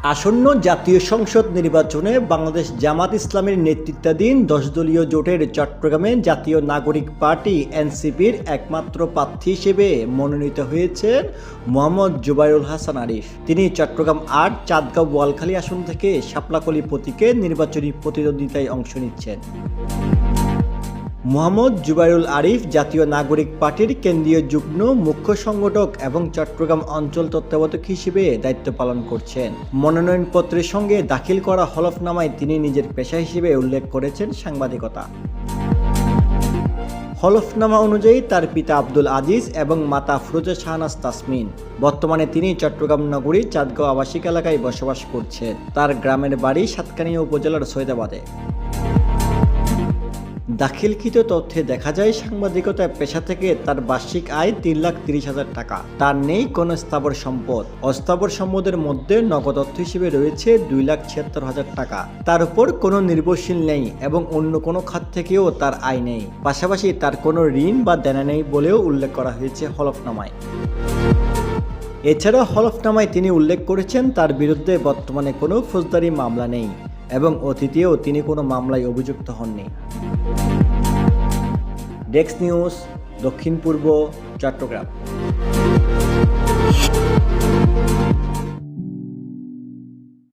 আসন্ন জাতীয় সংসদ নির্বাচনে বাংলাদেশ জামাত ইসলামের নেতৃত্বাধীন 10 দলীয় জোটের চট্টগ্রামে জাতীয় নাগরিক পার্টি এনসিপির একমাত্র প্রার্থী হিসেবে মনোনীত হয়েছেন মোহাম্মদ জুবাইরুল হাসান আরিফ। তিনি চট্টগ্রাম ৮ চাঁদগাঁও বোয়ালখালী আসন থেকে শাপলাকলী প্রতীকে নির্বাচনী প্রতিদ্বন্দ্বিতায় অংশ নিচ্ছেন। মোহাম্মদ জুবাইরুল আরিফ জাতীয় নাগরিক পার্টির কেন্দ্রীয় যুগ্ম মুখ্য সংগঠক এবং চট্টগ্রাম অঞ্চল তত্ত্বাবধায়ক হিসেবে দায়িত্ব পালন করছেন। মনোনয়নপত্রের সঙ্গে দাখিল করা হলফনামায় তিনি নিজের পেশা হিসেবে উল্লেখ করেছেন সাংবাদিকতা। হলফনামা অনুযায়ী তার পিতা আব্দুল আজিজ এবং মাতা ফিরোজা শাহনাজ তাসমিন। বর্তমানে তিনি চট্টগ্রাম নগরীর চাঁদগাঁও আবাসিক এলাকায় বসবাস করছেন। তার গ্রামের বাড়ি সাতকানিয়া উপজেলার সৈয়দাবাদে। দাখিলকৃত তথ্যে দেখা যায় সাংবাদিকতা পেশা থেকে তার বার্ষিক আয় 3,30,000 টাকা। তার নেই কোনো স্থাবর সম্পদ। অস্থাবর সম্পদের মধ্যে নগদ অর্থ হিসেবে রয়েছে 2,76,000 টাকা। তার উপর কোনো নির্ভরশীল নেই এবং অন্য কোনো খাত থেকেও তার আয় নেই। পাশাপাশি তার কোনো ঋণ বা দেনা নেই বলেও উল্লেখ করা হয়েছে হলফনামায়। এছাড়া হলফনামায় তিনি উল্লেখ করেছেন তার বিরুদ্ধে বর্তমানে কোনো ফৌজদারি মামলা নেই এবং অতীতেও তিনি কোনো মামলায় অভিযুক্ত হননি। ডেস্ক নিউজ, দক্ষিণ পূর্ব, চট্টগ্রাম।